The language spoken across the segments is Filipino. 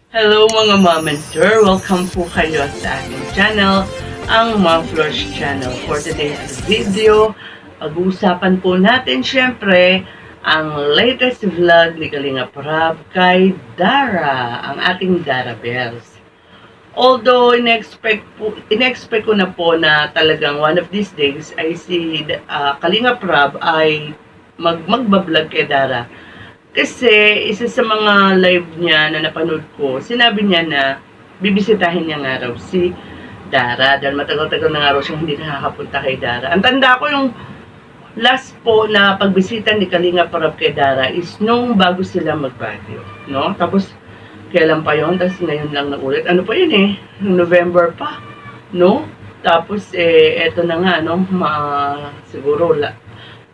Hello mga mom and sir! Welcome po kayo sa aking channel, ang Mom Flourish Channel. For today's video, pag-uusapan po natin syempre ang latest vlog ni Kalinga Prab kay Dara, ang ating Dara Bells. Although in-expect ko na po na talagang one of these days ay si Kalinga Prab ay magbablog kay Dara. Kasi isa sa mga live niya na napanood ko, sinabi niya na bibisitahin niya nga raw si Dara dahil matagal-tagal na nga raw siyang hindi nakakapunta kay Dara. Ang tanda ko yung last po na pagbisita ni Kalinga Prab kay Dara is nung bago sila mag-Baguio, no? Tapos kailan pa yun? Tapos ngayon lang na ulit. Ano pa yun eh? November pa, no? Tapos eto na nga, no? Siguro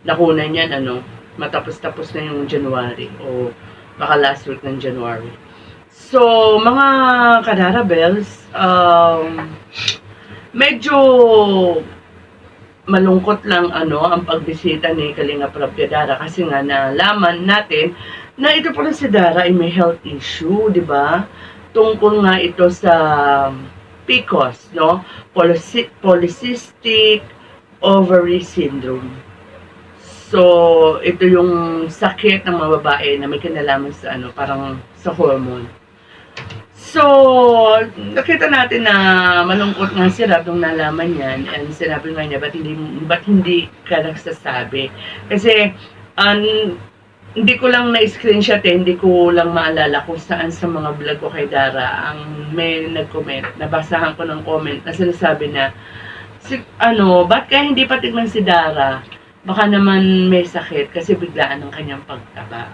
nakunan yan, matapos-tapos na yung January o baka last week ng January. So, mga Kadara Bells, medyo malungkot lang ang pagbisita ni Kalinga Prab kay Dara kasi nga nalaman natin na ito pala si Dara ay may health issue, di ba? Tungkol nga ito sa PCOS, no? Polycystic Ovary Syndrome. So, ito yung sakit ng mga babae na may kinalaman sa parang sa hormone. So, nakita natin na malungkot nga si Rab nung nalaman yan and sinabi nga niya, ba't hindi ka nagsasabi? Kasi, hindi ko lang na-screenshot hindi ko lang maalala kung saan sa mga vlog ko kay Dara ang may nag-comment, nabasahan ko ng comment na sinasabi na, ba't kaya hindi pa tignan si Dara? Baka naman may sakit kasi biglaan ng kanyang pagtaba.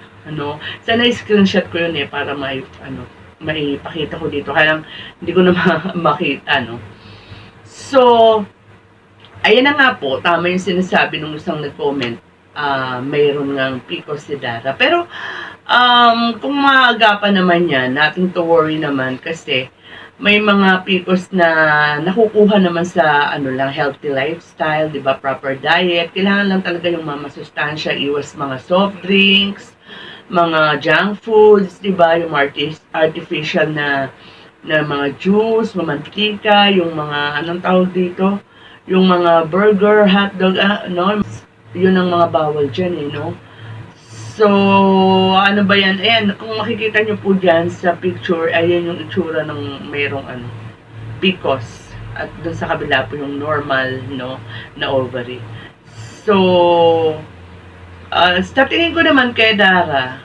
Sana i-screenshot ko yun para maipakita ko dito. Kaya lang, hindi ko na makita, So, ayan na nga po, tama yung sinasabi nung isang nag-comment, mayroon ngang PCOS si Dara. Pero, kung maagapan naman yan, nothing to worry naman kasi, may mga PCOS na nakukuha naman sa healthy lifestyle, 'di ba? Proper diet. Kailangan lang talaga yung mga masustansya, iwas mga soft drinks, mga junk foods, 'di ba? Yung artificial na mga juice, mamantika, yung mga tawag dito, yung mga burger, hotdog, yun ang mga bawal diyan no? So, ano ba yan? Ayan, kung makikita nyo po dyan sa picture, ayan yung itsura ng mayroong PCOS. At dun sa kabila po yung normal, na ovary. So, sa tingin ko naman kay Dara,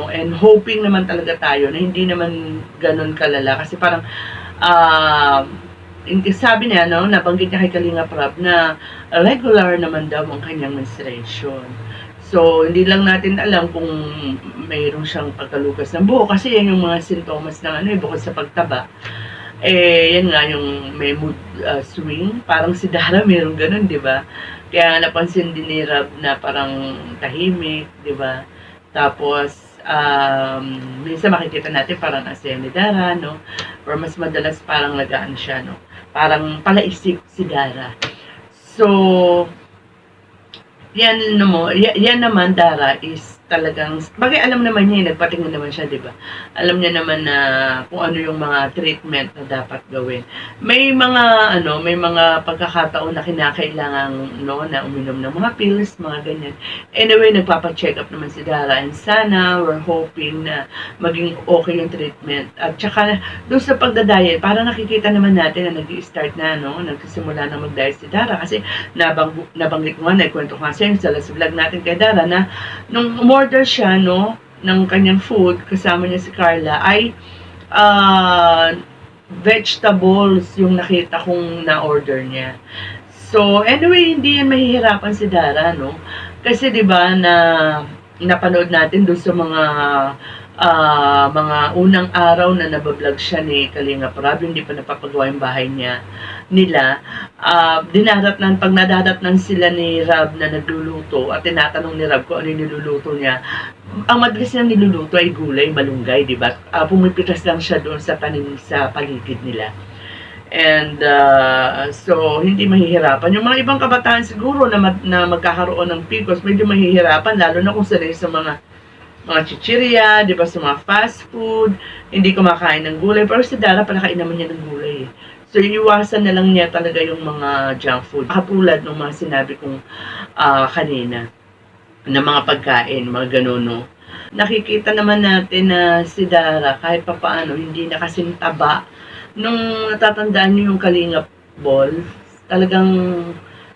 and hoping naman talaga tayo na hindi naman ganun kalala. Kasi parang, sabi niya, nabanggit niya kay Kalinga Prab na regular naman daw ang kanyang menstruation. So, hindi lang natin alam kung mayroon siyang pagkalugas ng buhok kasi yan yung mga sintomas ng bukod sa pagtaba. Yan nga yung may mood swing. Parang si Dara mayroon ganun, di ba? Kaya napansin din ni Rab na parang tahimik, di ba? Tapos, minsan makikita natin parang asya ni Dara, or mas madalas parang lagaan siya, Parang palaisip si Dara. So, yan naman Dara is talagang, bagay alam naman niya, nagpatingin naman siya, di ba? Alam niya naman na kung ano yung mga treatment na dapat gawin. May mga pagkakataon na kinakailangan na uminom ng mga pills, mga ganyan. Anyway, nagpapa-check up naman si Dara and sana we're hoping na maging okay yung treatment. At saka doon sa pagda-diet, para nakikita naman natin na nag-i-start na, nagsisimula na mag-diet si Dara kasi nabanggit ko nga, nagkwento ko nga sa last vlog natin kay Dara na nung umorder siya ng kanyang food kasama niya si Carla ay vegetables yung nakita kong na-order niya. So anyway, hindi yan mahihirapan si Dara kasi 'di ba na napanood natin doon sa mga unang araw na nabablog siya ni Kalinga Prab, hindi pa napapagawa yung bahay nila, pag nadadatnan sila ni Rab na nagluluto at tinatanong ni Rab kung ano yung niluluto niya, ang madalas niya niluluto ay gulay, malunggay, di ba? Pumipitas lang siya doon sa tanim sa paligid nila. And so hindi mahihirapan. Yung mga ibang kabataan siguro na magkakaroon ng PCOS, medyo mahihirapan lalo na kung sanay sa mga mga chichirya, di ba, sa mga fast food, hindi kumakain ng gulay. Pero si Dara, palakain naman niya ng gulay. So, iiwasan na lang niya talaga yung mga junk food. Katulad ng mga sinabi kong kanina, na mga pagkain, mga ganun, no? Nakikita naman natin na si Dara, kahit papaano, hindi na kasing taba. Nung natatandaan niyo yung Kalingap Ball, talagang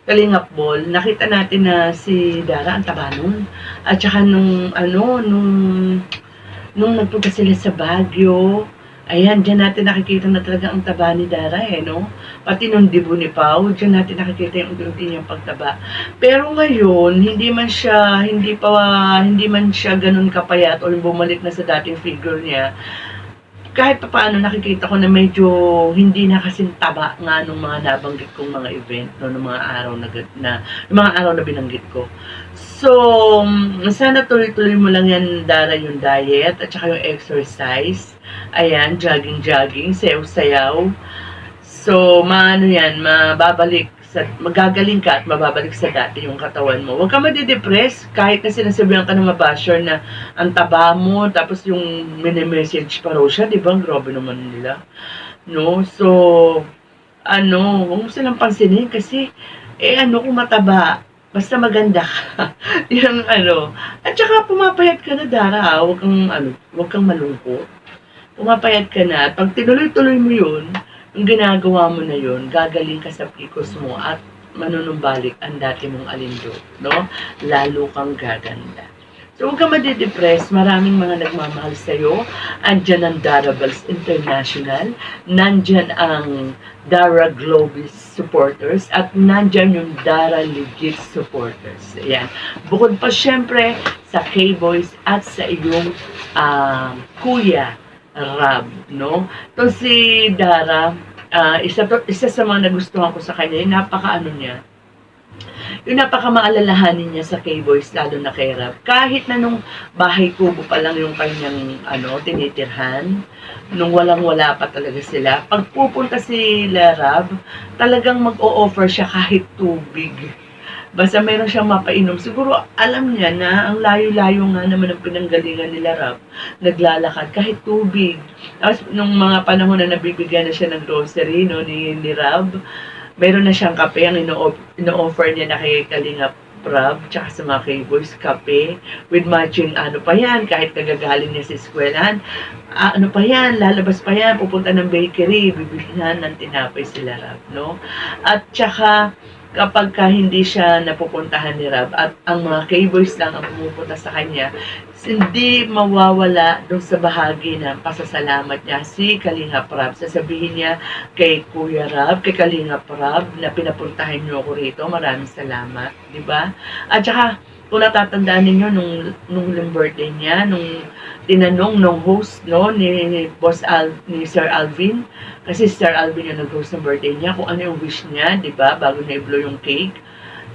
Kalingap Ball, nakita natin na si Dara ang taba nun. At saka nung nagpunta sila sa Baguio, ayan, dyan natin nakikita na talaga ang taba ni Dara, no? Pati nung dibu ni Pau, dyan natin nakikita yung unti-unti niyang pagtaba. Pero ngayon, hindi man siya ganun kapayat o bumalik na sa dating figure niya. Kahit pa paano nakikita ko na medyo hindi na kasing taba nga nung mga nabanggit kong mga event, no, nung mga araw na binanggit ko. So, sana tuloy-tuloy mo lang yan, Dara, yung diet at saka yung exercise. Ayan, jogging, sayaw-sayaw. So, magagaling ka at mababalik sa dati yung katawan mo. Huwag ka madidepress kahit na sinasabihan ka ng mabasher na ang taba mo, tapos yung mini-message pa raw siya, di ba? Grabe naman nila. No? So, huwag mo silang pansinin kasi, kung mataba, basta maganda ka. Yung At saka pumapayat ka na, Dara, huwag kang malungkot. Pumapayat ka na. Pag tinuloy-tuloy mo yun, yung ginagawa mo na yun, gagaling ka sa PCOS mo at manunumbalik ang dati mong alindog, no? Lalo kang gaganda. So, huwag ka madidepress. Maraming mga nagmamahal sa'yo. Andyan ang Dara Bells International. Nandyan ang Dara Globis supporters. At nandyan yung Dara Legit supporters. Ayan. Bukod pa syempre sa K-Boys at sa iyong Kuya Rab, no? To si Dara, isa sa mga nagustuhan ko sa kanya, yung napakamaalalahanin niya sa K-Boys, lalo na kay Rab. Kahit na nung bahay kubo pa lang yung kanyang tinitirhan, nung walang-wala pa talaga sila, pag pupunta sila Rab, talagang mag-o-offer siya kahit tubig. Basta meron siyang mapainom. Siguro alam niya na ang layo-layo nga naman ang pinanggalingan nila Rab. Naglalakad kahit tubig. Tapos nung mga panahon na nabibigyan na siya ng grocery ni Rab, meron na siyang kape. Ang ino-offer niya na kay Kalingap Rab, tsaka sa mga K-Boys, kape with matching pa yan, kahit nagagaling niya sa eskwelahan, pa yan, lalabas pa yan, pupunta ng bakery, bibilihan ng tinapay sila Rab, no? At tsaka kapag hindi siya napupuntahan ni Rab at ang mga K-Boys lang ang pumupunta sa kanya, hindi mawawala doon sa bahagi ng pasasalamat niya si Kalingap Rab. Sasabihin niya kay Kuya Rab, kay Kalingap Rab, na pinapuntahan niyo ako rito. Maraming salamat, di ba? At saka, kung natatandaan ninyo, nung birthday niya, nung tinanong ng host, no, ni Sir Alvin, kasi Sir Alvin yung nag-host ng birthday niya, kung ano yung wish niya, di ba, bago niya i-blow yung cake.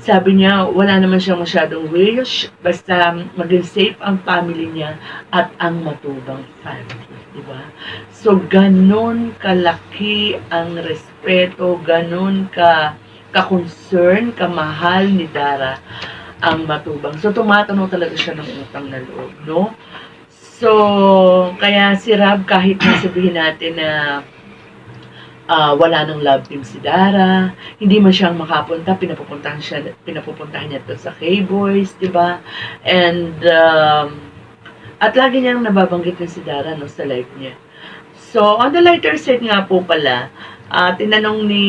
Sabi niya, wala naman siyang masyadong wish, basta maging safe ang family niya at ang matubang family, di ba? So, ganon kalaki ang respeto, ganon ka-concern, kamahal ni Dara ang matubang. So, tumatanong talaga siya ng utang na loob, no? So, kaya si Rab, kahit sabihin natin na wala nang love team si Dara, hindi man siyang makapunta, pinapupuntahan niya to sa K-Boys, di ba? And, at lagi niyang nababanggit na si Dara, no, sa life niya. So, on the lighter side nga po pala, tinanong ni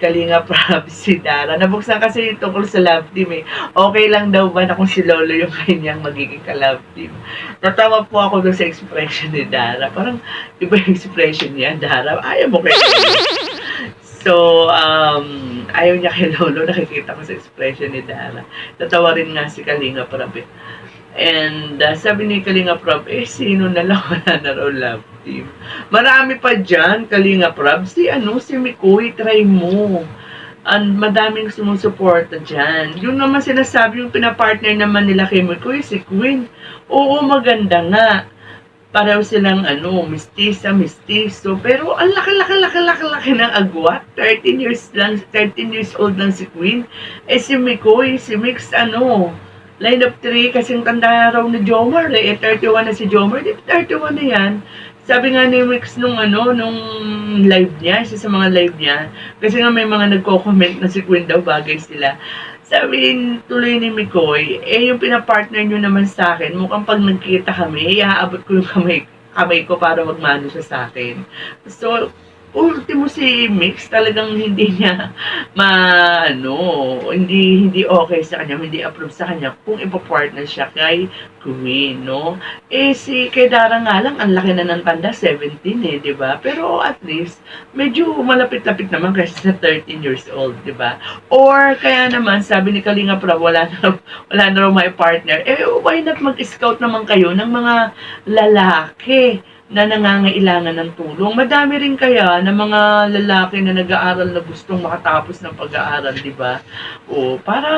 Kalingap Rab si Dara, nabuksan kasi yung tungkol sa love team eh. Okay lang daw ba na kung si Lolo yung kanyang magiging ka-love team? Natawa po ako doon sa expression ni Dara. Parang iba yung expression niya, Dara. Ayaw mo kay Lolo. So, ayaw niya kay Lolo. Nakikita ko sa expression ni Dara. Natawa rin nga si Kalingap Rab eh. And sabi ni Kalingap Rab, sino na lang wala na raw love team? Marami pa dyan, Kalingap Rab. Si Mikoy, try mo. Madaming sumusuporta dyan. Yung naman sinasabi, yung pinapartner naman nila kay Mikoy, si Queen. Oo, maganda nga. Pareho silang mistiso. Pero ang laki ng agwat. 13 years old lang si Queen. Si Mikoy, si Mix, line of 3 kasing tanda raw ni Jomar eh. 31 na si Jomar. Di 31 na yan. Sabi nga ni Mix nung live niya, isa sa mga live niya, kasi nga may mga nagko-comment na si Queen daw, bagay sila. Sabi tuloy ni Mikoy, yung pinapartner nyo naman sa akin, mukhang pag nagkita kami, iaabot ko yung kamay ko para magmano siya sa akin. So, ultimo si Mix, talagang hindi niya hindi okay sa kanya, hindi approve sa kanya kung ipapartner siya kay Queen, no? Kay Dara nga lang, ang laki na ng tanda, 17 di ba? Pero at least, medyo malapit-lapit naman kasi sa 13 years old, di ba? Or, kaya naman, sabi ni Kalinga Prab, wala na raw may partner. Why not mag-scout naman kayo ng mga lalaki na nangangailangan ng tulong? Madami rin kaya na mga lalaki na nag-aaral na gustong makatapos ng pag-aaral, di ba? Para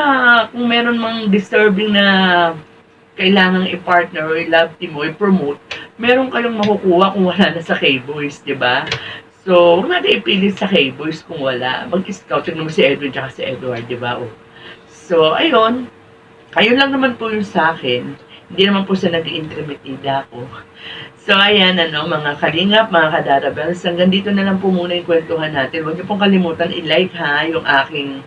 kung meron mang disturbing na kailangang i-partner o i-love team o i-promote, meron kayong makukuha kung wala na sa K-Boys, di ba? So, huwag natin ipilit sa K-Boys kung wala. Mag-scout naman si Edwin at si Edward, di ba? So, ayun lang naman po yung sa akin. Hindi naman po sa nag-intermitida ako. So, ayan, mga kalingap, mga kadarabels, hanggang dito na lang po muna yung kwentuhan natin. Huwag niyo pong kalimutan i-like yung aking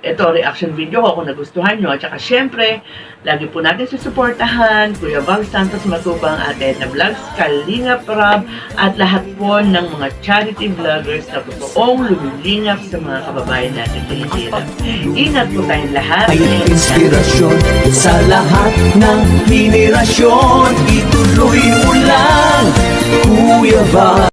reaction video ko kung nagustuhan nyo. At saka, syempre, lagi po natin susuportahan Kuya Val Santos Matubang, Ate Edna Vlogs, Kalinga Prab, at lahat po ng mga charity vloggers na totoong lumilingap sa mga kababayan natin Pilipinap. Ingat po tayong lahat. Ay inspirasyon sa lahat ng henerasyon. Ituloy mo lang, Kuya Val.